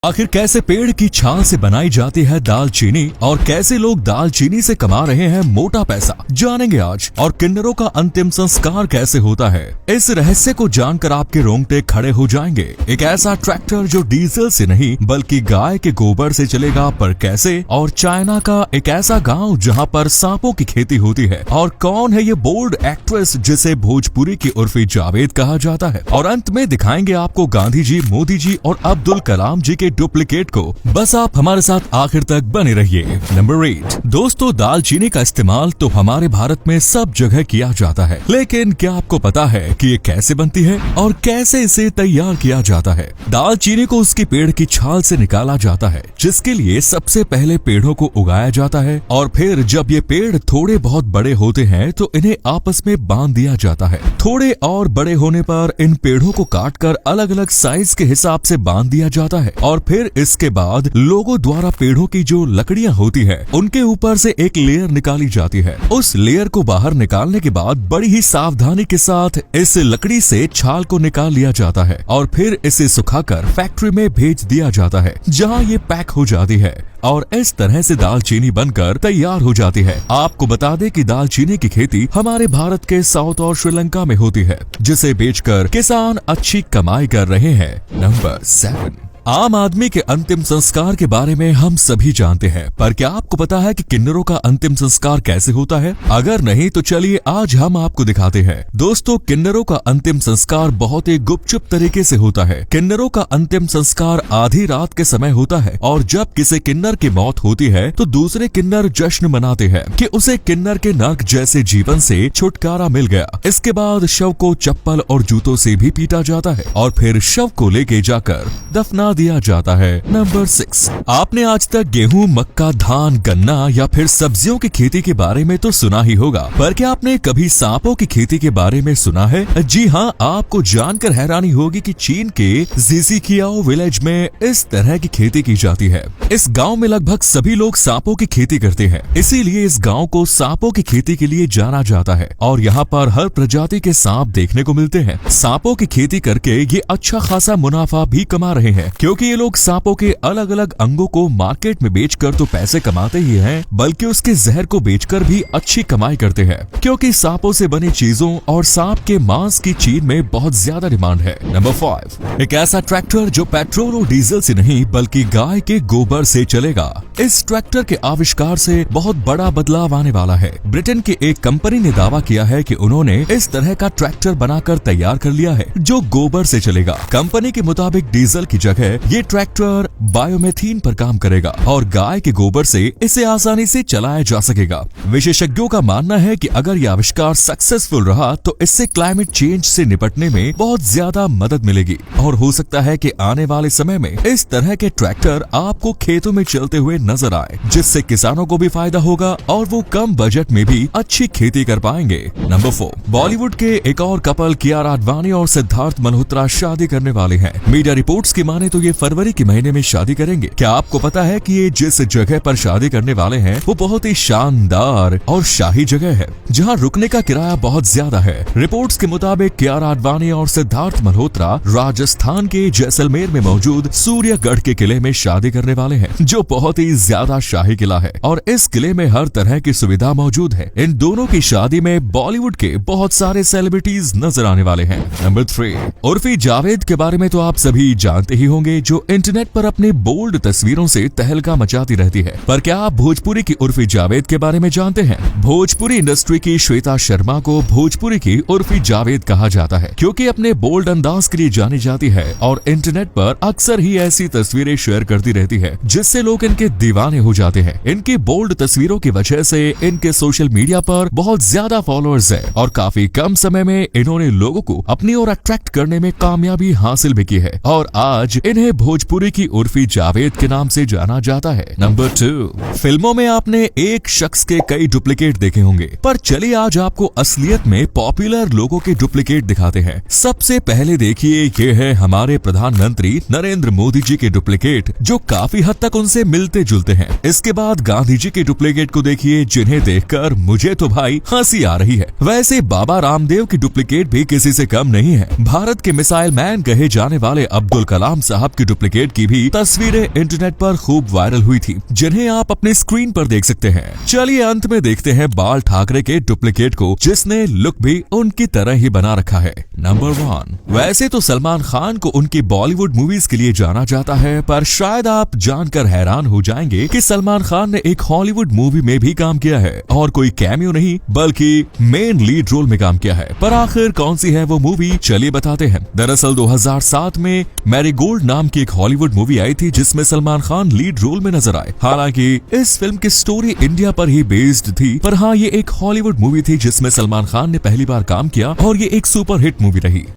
आखिर कैसे पेड़ की छाल से बनाई जाती है दालचीनी और कैसे लोग दालचीनी से कमा रहे हैं मोटा पैसा, जानेंगे आज। और किन्नरों का अंतिम संस्कार कैसे होता है, इस रहस्य को जानकर आपके रोंगटे खड़े हो जाएंगे। एक ऐसा ट्रैक्टर जो डीजल से नहीं बल्कि गाय के गोबर से चलेगा, पर कैसे। और चाइना का एक ऐसा गांव जहां पर सांपों की खेती होती है, और कौन है ये बोल्ड एक्ट्रेस जिसे भोजपुरी की उर्फी जावेद कहा जाता है। और अंत में दिखाएंगे आपको गांधी जी, मोदी जी और अब्दुल कलाम जी के डुप्लीकेट को। बस आप हमारे साथ आखिर तक बने रहिए। नंबर 8 दोस्तों, दालचीनी का इस्तेमाल तो हमारे भारत में सब जगह किया जाता है, लेकिन क्या आपको पता है कि ये कैसे बनती है और कैसे इसे तैयार किया जाता है। दालचीनी को उसके पेड़ की छाल से निकाला जाता है, जिसके लिए सबसे पहले पेड़ों को उगाया जाता है, और फिर जब ये पेड़ थोड़े बहुत बड़े होते हैं तो इन्हें आपस में बांध दिया जाता है। थोड़े और बड़े होने पर इन पेड़ों को काटकर अलग अलग साइज के हिसाब से बांध दिया जाता है, और फिर इसके बाद लोगों द्वारा पेड़ों की जो लकड़ियां होती है उनके ऊपर से एक लेयर निकाली जाती है। उस लेयर को बाहर निकालने के बाद बड़ी ही सावधानी के साथ इस लकड़ी से छाल को निकाल लिया जाता है, और फिर इसे सुखाकर फैक्ट्री में भेज दिया जाता है, जहां ये पैक हो जाती है और इस तरह से दालचीनी बनकर तैयार हो जाती है। आपको बता दें कि दालचीनी की खेती हमारे भारत के साउथ और श्रीलंका में होती है, जिसे बेचकर किसान अच्छी कमाई कर रहे हैं। नंबर 7 आम आदमी के अंतिम संस्कार के बारे में हम सभी जानते हैं, पर क्या आपको पता है कि किन्नरों का अंतिम संस्कार कैसे होता है? अगर नहीं तो चलिए आज हम आपको दिखाते हैं। दोस्तों, किन्नरों का अंतिम संस्कार बहुत ही गुपचुप तरीके से होता है। किन्नरों का अंतिम संस्कार आधी रात के समय होता है, और जब किसी किन्नर की मौत होती है तो दूसरे किन्नर जश्न मनाते हैं कि उसे किन्नर के नर्क जैसे जीवन से छुटकारा मिल गया। इसके बाद शव को चप्पल और जूतों से भी पीटा जाता है, और फिर शव को लेके जाकर दफना दिया जाता है। नंबर 6 आपने आज तक गेहूं, मक्का, धान, गन्ना या फिर सब्जियों की खेती के बारे में तो सुना ही होगा, पर क्या आपने कभी सांपों की खेती के बारे में सुना है? जी हाँ, आपको जानकर हैरानी होगी कि चीन के ज़िज़िकियाओ विलेज में इस तरह की खेती की जाती है। इस गांव में लगभग सभी लोग सांपों की खेती करते हैं, इसीलिए इस गांव को सांपों की खेती के लिए जाना जाता है, और यहाँ पर हर प्रजाति के सांप देखने को मिलते हैं। सांपों की खेती करके ये अच्छा खासा मुनाफा भी कमा रहे हैं, क्योंकि ये लोग सांपों के अलग अलग अंगों को मार्केट में बेचकर तो पैसे कमाते ही हैं, बल्कि उसके जहर को बेचकर भी अच्छी कमाई करते हैं, क्योंकि सांपों से बनी चीजों और सांप के मांस की चीन में बहुत ज्यादा डिमांड है। नंबर 5 एक ऐसा ट्रैक्टर जो पेट्रोल और डीजल से नहीं बल्कि गाय के गोबर से चलेगा। इस ट्रैक्टर के आविष्कार से बहुत बड़ा बदलाव आने वाला है। ब्रिटेन की एक कंपनी ने दावा किया है कि उन्होंने इस तरह का ट्रैक्टर बनाकर तैयार कर लिया है जो गोबर से चलेगा। कंपनी के मुताबिक डीजल की जगह ये ट्रैक्टर बायोमेथीन पर काम करेगा, और गाय के गोबर से इसे आसानी से चलाया जा सकेगा। विशेषज्ञों का मानना है कि अगर यह आविष्कार सक्सेसफुल रहा तो इससे क्लाइमेट चेंज से निपटने में बहुत ज्यादा मदद मिलेगी, और हो सकता है कि आने वाले समय में इस तरह के ट्रैक्टर आपको खेतों में चलते हुए नजर आए, जिससे किसानों को भी फायदा होगा और वो कम बजट में भी अच्छी खेती कर पाएंगे। नंबर 4 बॉलीवुड के एक और कपल कियारा आडवाणी और सिद्धार्थ मल्होत्रा शादी करने वाले हैं। मीडिया रिपोर्ट्स की माने तो ये फरवरी के महीने में शादी करेंगे। क्या आपको पता है कि ये जिस जगह पर शादी करने वाले हैं वो बहुत ही शानदार और शाही जगह है, जहां रुकने का किराया बहुत ज्यादा है। रिपोर्ट्स के मुताबिक कियारा आडवाणी और सिद्धार्थ मल्होत्रा राजस्थान के जैसलमेर में मौजूद सूर्यगढ़ के किले में शादी करने वाले हैं, जो बहुत ही ज्यादा शाही किला है, और इस किले में हर तरह की सुविधा मौजूद है। इन दोनों की शादी में बॉलीवुड के बहुत सारे सेलिब्रिटीज नजर आने वाले हैं। नंबर 3 उर्फी जावेद के बारे में तो आप सभी जानते ही होंगे, जो इंटरनेट पर अपने बोल्ड तस्वीरों से तहलका मचाती रहती है। पर क्या आप भोजपुरी की उर्फी जावेद के बारे में जानते हैं? भोजपुरी इंडस्ट्री की श्वेता शर्मा को भोजपुरी की उर्फी जावेद कहा जाता है, क्योंकि अपने बोल्ड अंदाज के लिए जानी जाती है, और इंटरनेट पर अक्सर ही ऐसी तस्वीरें शेयर करती रहती है जिससे लोग इनके दीवाने हो जाते हैं। इनकी बोल्ड तस्वीरों की वजह से इनके सोशल मीडिया पर बहुत ज्यादा फॉलोअर्स है, और काफी कम समय में इन्होंने लोगों को अपनी ओर अट्रैक्ट करने में कामयाबी हासिल भी की है, और आज इन्हें भोजपुरी की उर्फी जावेद के नाम से जाना जाता है। नंबर 2 फिल्मों में आपने एक शख्स के कई डुप्लीकेट देखे होंगे, पर चलिए आज आपको असलियत में पॉपुलर लोगों के डुप्लीकेट दिखाते हैं। सबसे पहले देखिए, ये है हमारे प्रधानमंत्री नरेंद्र मोदी जी के डुप्लीकेट, जो काफी हद तक उनसे मिलते जुलते हैं। इसके बाद गांधी जी के डुप्लीकेट को देखिए, जिन्हें देखकर मुझे तो भाई हंसी आ रही है। वैसे बाबा रामदेव की डुप्लीकेट भी किसी से कम नहीं है। भारत के मिसाइल मैन कहे जाने वाले अब्दुल कलाम साहब साहब की डुप्लीकेट की भी तस्वीरें इंटरनेट पर खूब वायरल हुई थी, जिन्हें आप अपने स्क्रीन पर देख सकते हैं। चलिए अंत में देखते हैं बाल ठाकरे के डुप्लीकेट को, जिसने लुक भी उनकी तरह ही बना रखा है। नंबर 1। वैसे तो सलमान खान को उनकी बॉलीवुड मूवीज के लिए जाना जाता है, पर शायद आप जानकर हैरान हो जाएंगे कि सलमान खान ने एक हॉलीवुड मूवी में भी काम किया है, और कोई कैमियो नहीं बल्कि मेन लीड रोल में काम किया है। पर आखिर कौन सी है वो मूवी, चलिए बताते हैं। दरअसल 2007 में मैरीगोल्ड नाम की एक हॉलीवुड मूवी आई थी, जिसमें सलमान खान लीड रोल में नजर आए। हालांकि इस फिल्म की स्टोरी इंडिया पर ही बेस्ड थी, पर हाँ, ये एक हॉलीवुड मूवी थी जिसमें सलमान खान ने पहली बार काम किया और ये एक सुपर हिट मूवी रही।